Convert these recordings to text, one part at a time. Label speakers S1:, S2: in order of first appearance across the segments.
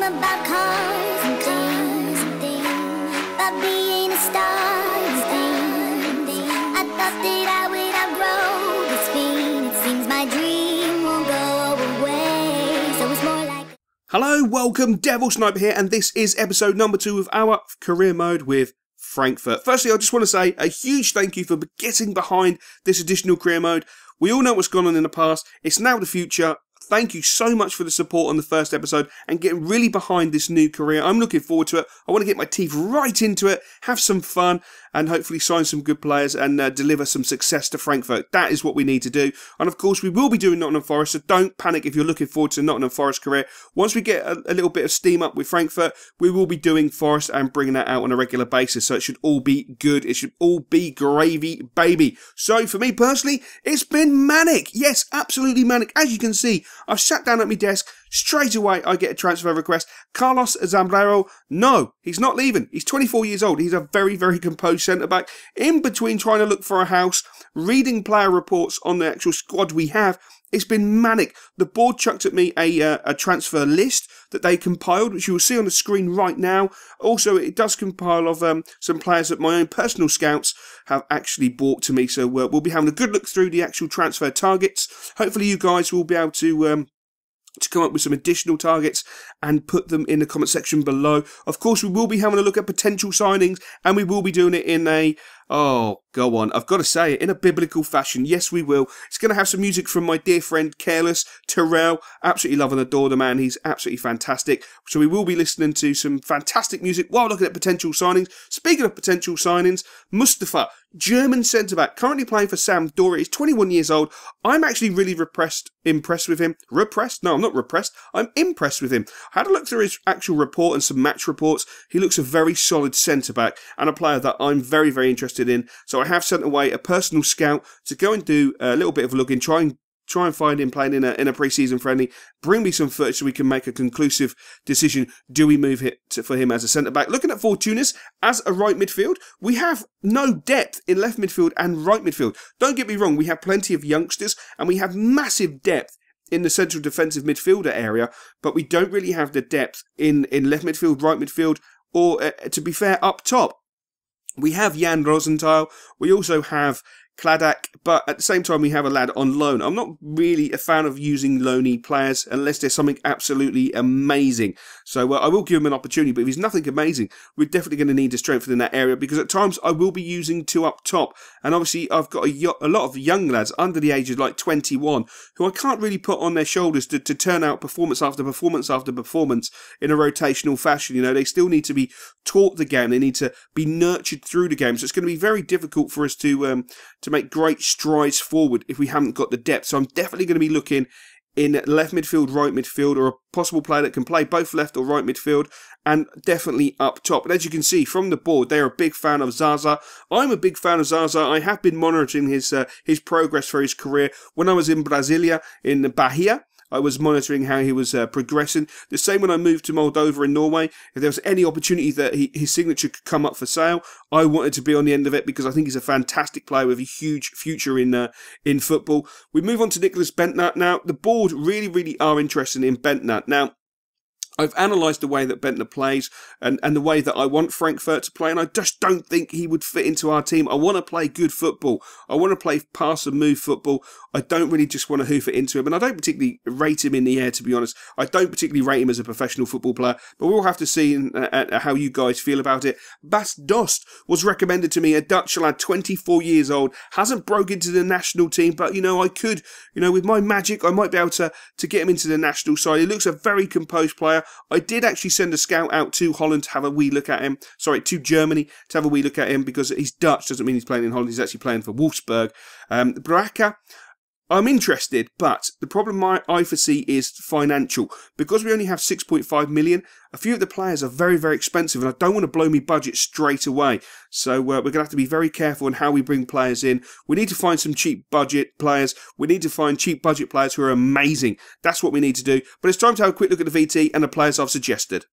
S1: about cars and things, about being a star and things. I thought that I would outgrow this feeling. It seems my dream won't go away, so it's more like...
S2: Hello, welcome, Devil Sniper here, and this is episode number 2 of our career mode with Frankfurt. Firstly, I just want to say a huge thank you for getting behind this additional career mode. We all know what's gone on in the past. It's now the future. Thank you so much for the support on the first episode and getting really behind this new career. I'm looking forward to it. I want to get my teeth right into it, have some fun, and hopefully sign some good players and deliver some success to Frankfurt. That is what we need to do. And of course, we will be doing Nottingham Forest, so don't panic if you're looking forward to Nottingham Forest career. Once we get a little bit of steam up with Frankfurt, we will be doing Forest and bringing that out on a regular basis. So it should all be good. It should all be gravy, baby. So for me personally, it's been manic. Yes, absolutely manic. As you can see, I've sat down at my desk. Straight away, I get a transfer request. Carlos Zambrano, no, he's not leaving. He's 24 years old. He's a very, very composed centre-back. In between trying to look for a house, reading player reports on the actual squad we have, it's been manic. The board chucked at me a transfer list that they compiled, which you will see on the screen right now. Also, it does compile of some players that my own personal scouts have actually brought to me. So we'll be having a good look through the actual transfer targets. Hopefully, you guys will be able to come up with some additional targets and put them in the comment section below. Of course, we will be having a look at potential signings, and we will be doing it in a... Oh, go on. I've got to say it in a biblical fashion. Yes, we will. It's going to have some music from my dear friend Careless Terrell. Absolutely love and adore the man. He's absolutely fantastic. So we will be listening to some fantastic music while looking at potential signings. Speaking of potential signings, Mustafa, German centre-back, currently playing for Sampdoria. He's 21 years old. I'm actually really impressed with him. Repressed? No, I'm not repressed. I'm impressed with him. I had a look through his actual report and some match reports. He looks a very solid centre-back and a player that I'm very, very interested in. So I have sent away a personal scout to go and do a little bit of a look in, try and find him playing in a pre-season friendly, bring me some footage so we can make a conclusive decision. Do we move for him as a centre-back? Looking at Fortunas as a right midfield, we have no depth in left midfield and right midfield. Don't get me wrong, we have plenty of youngsters and we have massive depth in the central defensive midfielder area, but we don't really have the depth in left midfield, right midfield, or to be fair, up top. We have Jan Rosenthal, we also have Kladak, but at the same time we have a lad on loan. I'm not really a fan of using loanee players unless there's something absolutely amazing. So I will give him an opportunity, but if he's nothing amazing, we're definitely going to need to strengthen in that area, because at times I will be using 2 up top. And obviously I've got a lot of young lads under the age of like 21 who I can't really put on their shoulders to turn out performance after performance after performance in a rotational fashion. You know, they still need to be taught the game. They need to be nurtured through the game. So it's going to be very difficult for us to make great strides forward if we haven't got the depth. So I'm definitely going to be looking in left midfield, right midfield, or a possible player that can play both left or right midfield, and definitely up top. And as you can see from the board, they're a big fan of Zaza. I'm a big fan of Zaza. I have been monitoring his progress for his career. When I was in Brasilia, in Bahia, I was monitoring how he was progressing. The same when I moved to Moldova in Norway. If there was any opportunity that his signature could come up for sale, I wanted to be on the end of it, because I think he's a fantastic player with a huge future in football. We move on to Nicholas Bentner. Now, the board really, really are interested in Bentner. Now, I've analysed the way that Bentner plays and the way that I want Frankfurt to play, and I just don't think he would fit into our team. I want to play good football. I want to play pass and move football. I don't really just want to hoof it into him, and I don't particularly rate him in the air, to be honest. I don't particularly rate him as a professional football player, but we'll have to see how you guys feel about it. Bas Dost was recommended to me, a Dutch lad, 24 years old, hasn't broke into the national team, but, you know, I could, you know, with my magic, I might be able to get him into the national side. He looks a very composed player. I did actually send a scout out to Holland to have a wee look at him. Sorry, to Germany to have a wee look at him, because he's Dutch doesn't mean he's playing in Holland. He's actually playing for Wolfsburg. Braca, I'm interested, but the problem I foresee is financial. Because we only have 6.5 million, a few of the players are very, very expensive, and I don't want to blow me budget straight away. So we're going to have to be very careful in how we bring players in. We need to find some cheap budget players. We need to find cheap budget players who are amazing. That's what we need to do. But it's time to have a quick look at the VT and the players I've suggested.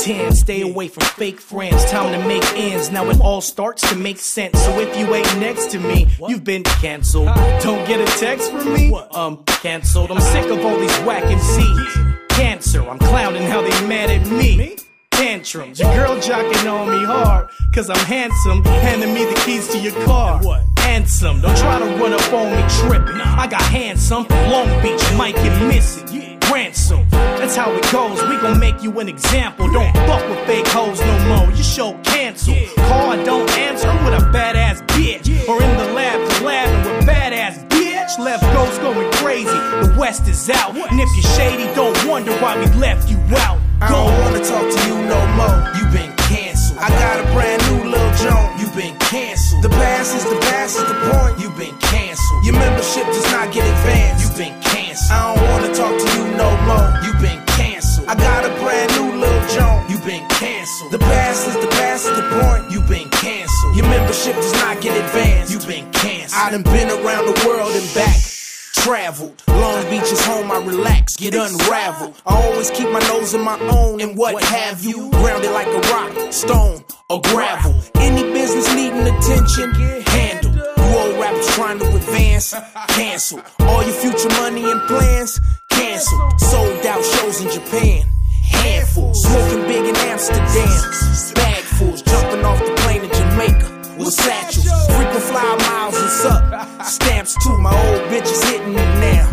S3: 10. Stay away from fake friends. Time to make ends. Now it all starts to make sense. So if you ain't next to me, you've been canceled. Don't get a text from me? Canceled. I'm sick of all these whack MCs. Cancer. I'm clowning how they mad at me. Tantrums. Your girl jocking on me hard, cause I'm handsome. Handing me the keys to your car. Handsome. Don't try to run up on me tripping. I got handsome from Long Beach. You might get missing. Ransom. That's how it goes. We gon' make you an example. Don't fuck with fake hoes no more. Your show canceled. Call, I don't answer with a badass bitch. Or in the lab, collabing with badass bitch. Left ghost going crazy. The West is out. And if you're shady, don't wonder why we left you out.
S4: I don't wanna talk to you no more. You been canceled. I got a brand new Lil Jon. You been canceled. The past is the point. You been canceled. Your membership does not get advanced. You been canceled. I don't wanna talk to you no more. You been canceled. I got a brand new Lil Jon. You been canceled. The past is the point. You been canceled. Your membership does not get advanced. You been canceled. I done been around the world and back. Traveled. Long Beach is home, I relax, get unraveled. I always keep my nose in my own and what have you. Grounded like a rock, stone, or gravel. Any business needing attention, handle. You old rappers trying to advance, cancel. All your future money and plans, cancel. Sold out shows in Japan, handful. Smoking big in Amsterdam, bagfuls. Jumping off the plane in Jamaica with satchels. Frequent flyer miles and suck. Stamps too, my old bitch is hitting it now.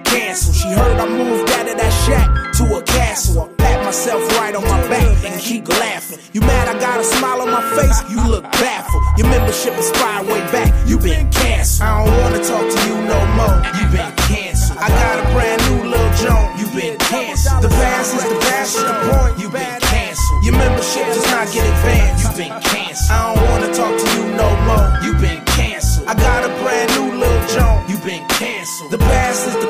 S4: Cancel. She heard I moved out of that shack to a castle. I pat myself right on my back and keep laughing. You mad I got a smile on my face? You look baffled. Your membership expired way back. You been canceled. I don't wanna talk to you no more. You been canceled. I got a brand new Lil Jon. You been canceled. The past is the point. You been canceled. Your membership does not get advanced. You been canceled. I don't wanna talk to you no more. You been canceled. I got a brand new Lil Jon. You been canceled. The past is the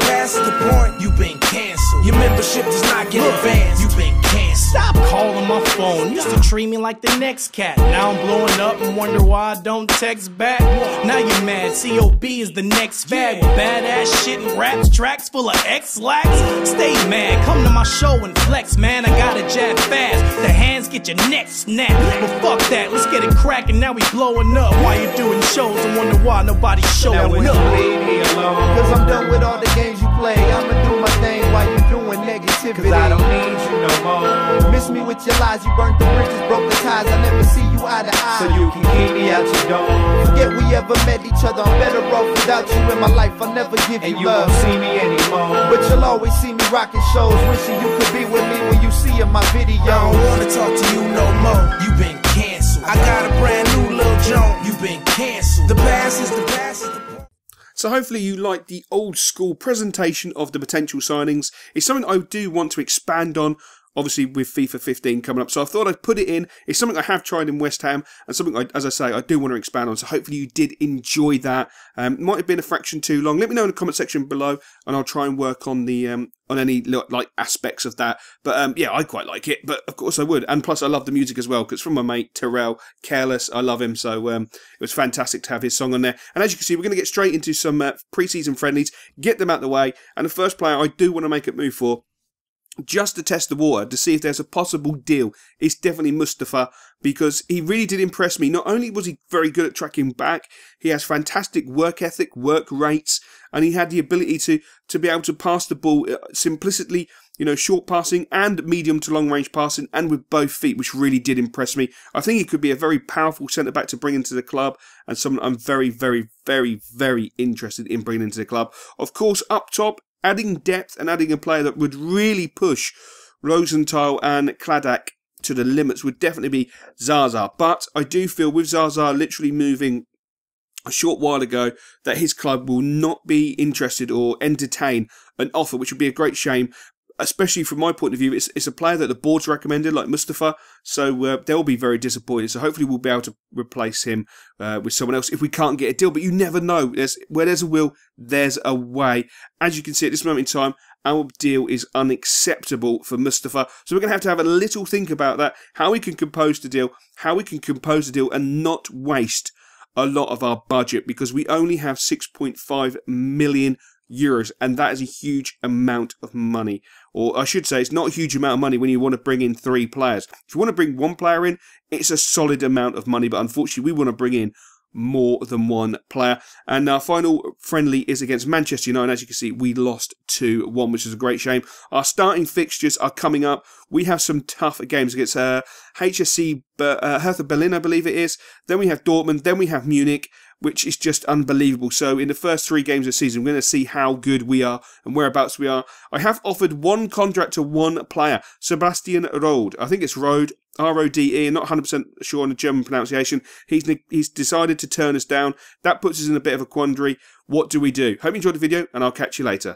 S4: point. You been canceled. Your membership does not get advanced. You been canceled.
S3: Stop calling my phone. Used to treat me like the next cat. Now I'm blowing up and wonder why I don't text back. Now you're mad. COB is the next fad. With badass shit and raps, tracks full of X-lax. Stay mad. Come to my show and flex, man. I gotta jab fast. The hands get your neck snapped. But fuck that. Let's get it cracking. Now we blowing up. While you doing shows, I wonder why nobody's showing up.
S5: Leave me alone. Cause I'm done with all the games you play. I'ma do my thing while you doing negativity. Cause I don't need you no more. Miss me with your lies, you burnt the bridges, broke the ties. I never see you eye to eye.
S6: So you can keep me out your door.
S5: Forget we ever met each other. I'm better off without you in my life. I'll never give
S6: and
S5: you
S6: you
S5: love.
S6: won't see me anymore.
S5: But you'll always see me rocking shows, wishing you could be with me when you see in my video.
S4: I don't wanna talk to you no more. You been canceled. I got a brand new Lil Jon. You been canceled. The past is the point.
S2: So hopefully you like the old school presentation of the potential signings. It's something I do want to expand on, obviously with FIFA 15 coming up. So I thought I'd put it in. It's something I have tried in West Ham and something, as I say, I do want to expand on. So hopefully you did enjoy that. Might have been a fraction too long. Let me know in the comment section below and I'll try and work on the on any like aspects of that. But yeah, I quite like it. But of course I would. And plus I love the music as well because it's from my mate Terrell, Careless. I love him. So it was fantastic to have his song on there. And as you can see, we're going to get straight into some pre-season friendlies, get them out of the way. And the first player I do want to make a move for, just to test the water, to see if there's a possible deal, it's definitely Mustafa, because he really did impress me. Not only was he very good at tracking back, he has fantastic work ethic, work rates, and he had the ability to be able to pass the ball simplicity, you know, short passing and medium to long range passing, and with both feet, which really did impress me. I think he could be a very powerful centre-back to bring into the club, and someone I'm very, very, very, very interested in bringing into the club. Of course, up top, adding depth and adding a player that would really push Rosenthal and Kladak to the limits would definitely be Zaza. But I do feel with Zaza literally moving a short while ago that his club will not be interested or entertain an offer, which would be a great shame. Especially from my point of view, it's a player that the board's recommended, like Mustafa, so they'll be very disappointed. So hopefully we'll be able to replace him with someone else if we can't get a deal. But you never know. Where there's a will, there's a way. As you can see at this moment in time, our deal is unacceptable for Mustafa. So we're going to have a little think about that, how we can compose the deal, and not waste a lot of our budget, because we only have 6.5 million euros, and that is a huge amount of money. Or I should say, it's not a huge amount of money when you want to bring in 3 players. If you want to bring 1 player in, it's a solid amount of money, but unfortunately we want to bring in more than 1 player. And our final friendly is against Manchester United. As you can see, we lost 2-1, which is a great shame. Our starting fixtures are coming up. We have some tough games against HSC Hertha Berlin, I believe it is. Then we have Dortmund. Then we have Munich, which is just unbelievable. So in the first 3 games of the season, we're going to see how good we are and whereabouts we are. I have offered 1 contract to 1 player, Sebastian Rode. I think it's Rode, R-O-D-E. I'm not 100% sure on the German pronunciation. He's decided to turn us down. That puts us in a bit of a quandary. What do we do? Hope you enjoyed the video, and I'll catch you later.